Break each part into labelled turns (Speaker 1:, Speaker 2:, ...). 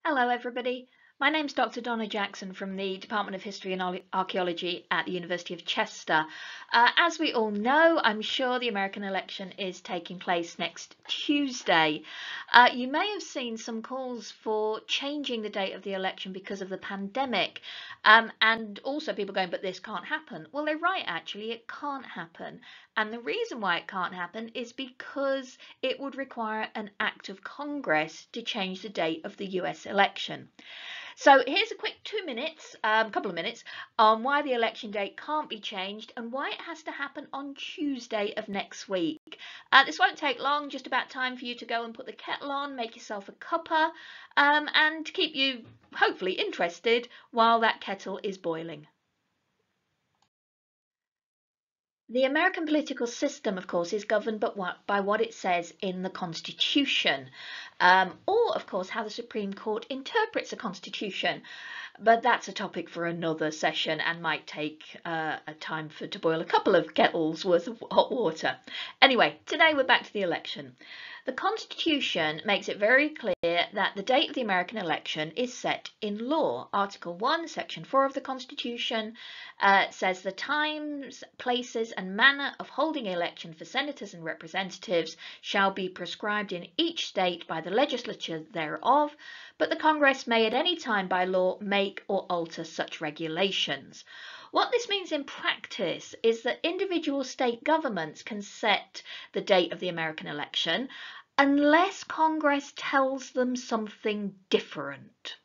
Speaker 1: Hello, everybody. My name's Dr. Donna Jackson from the Department of History and Archaeology at the University of Chester. As we all know, I'm sure the American election is taking place next Tuesday. You may have seen some calls for changing the date of the election because of the pandemic, and also people going, but this can't happen. Well, they're right, actually, it can't happen. And the reason why it can't happen is because it would require an act of Congress to change the date of the US election. So here's a quick 2 minutes, couple of minutes, on why the election date can't be changed and why it has to happen on Tuesday of next week. This won't take long, just about time for you to go and put the kettle on, make yourself a cuppa, and keep you hopefully interested while that kettle is boiling. The American political system, of course, is governed by what it says in the Constitution, or, of course, how the Supreme Court interprets the Constitution. But that's a topic for another session and might take a time to boil a couple of kettles worth of hot water. Anyway, today we're back to the election. The Constitution makes it very clear that the date of the American election is set in law. Article 1, Section 4 of the Constitution says the times, places and manner of holding election for senators and representatives shall be prescribed in each state by the legislature thereof, but the Congress may at any time by law make or alter such regulations. What this means in practice is that individual state governments can set the date of the American election unless Congress tells them something different.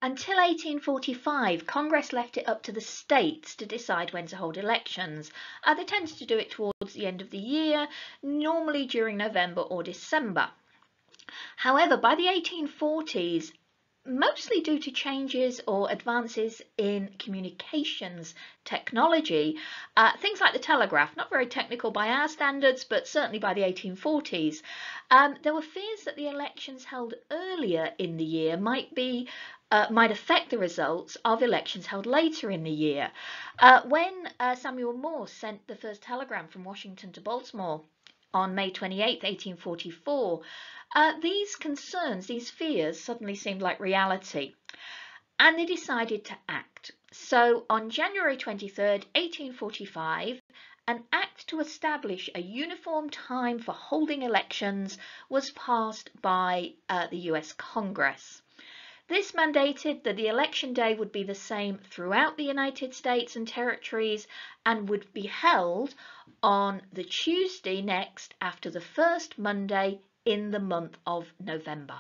Speaker 1: Until 1845, Congress left it up to the states to decide when to hold elections. They tended to do it towards the end of the year, normally during November or December. However, by the 1840s, mostly due to changes or advances in communications technology, things like the telegraph, not very technical by our standards, but certainly by the 1840s, there were fears that the elections held earlier in the year might affect the results of elections held later in the year. When Samuel Morse sent the first telegram from Washington to Baltimore on May 28, 1844, these concerns, these fears suddenly seemed like reality, and they decided to act. So on January 23rd, 1845, an act to establish a uniform time for holding elections was passed by the US Congress. This mandated that the election day would be the same throughout the United States and territories and would be held on the Tuesday next after the first Monday in the month of November.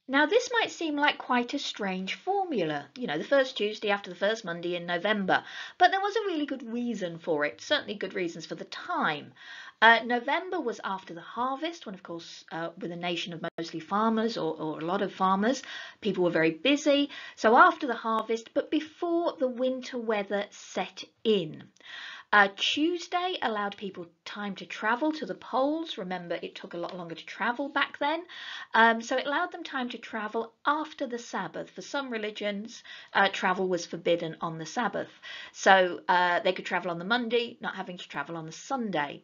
Speaker 1: Now, this might seem like quite a strange formula, the first Tuesday after the first Monday in November, but there was a really good reason for it, certainly good reasons for the time. November was after the harvest, when, of course, with a nation of mostly farmers or a lot of farmers, people were very busy. So after the harvest, but before the winter weather set in. Tuesday allowed people time to travel to the polls. Remember, it took a lot longer to travel back then. So it allowed them time to travel after the Sabbath. For some religions, travel was forbidden on the Sabbath. So they could travel on the Monday, not having to travel on the Sunday.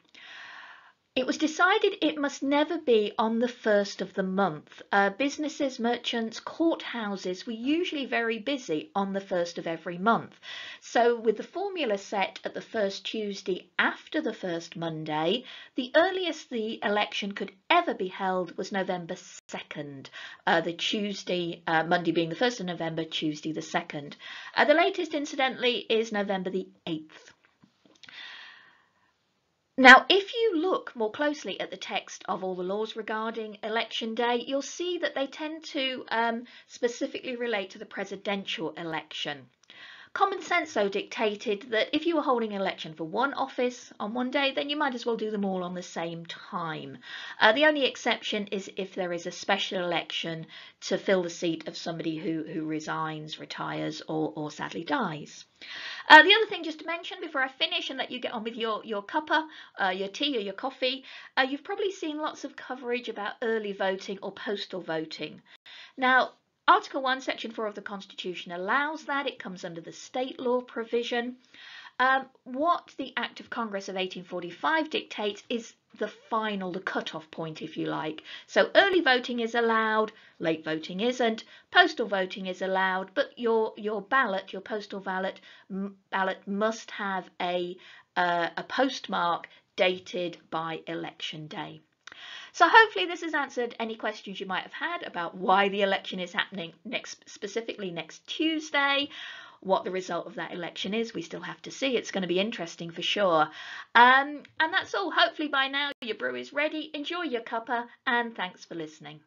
Speaker 1: It was decided it must never be on the first of the month. Businesses, merchants, courthouses were usually very busy on the first of every month. So with the formula set at the first Tuesday after the first Monday, the earliest the election could ever be held was November 2nd, the Tuesday, Monday being the 1st of November, Tuesday the 2nd. The latest, incidentally, is November the 8th. Now, if you look more closely at the text of all the laws regarding election day, you'll see that they tend to specifically relate to the presidential election. Common sense, though, dictated that if you were holding an election for one office on one day, then you might as well do them all on the same time. The only exception is if there is a special election to fill the seat of somebody who resigns, retires, or sadly dies. The other thing just to mention before I finish and let you get on with your cuppa, your tea or your coffee, you've probably seen lots of coverage about early voting or postal voting. Now, Article 1, Section 4 of the Constitution allows that. It comes under the state law provision. What the Act of Congress of 1845 dictates is the cut-off point, if you like. So early voting is allowed, late voting isn't. Postal voting is allowed, but your ballot, your postal ballot must have a postmark dated by election day. So hopefully this has answered any questions you might have had about why the election is happening specifically next Tuesday. What the result of that election is, we still have to see. It's going to be interesting for sure. And that's all. Hopefully by now your brew is ready. Enjoy your cuppa, and thanks for listening.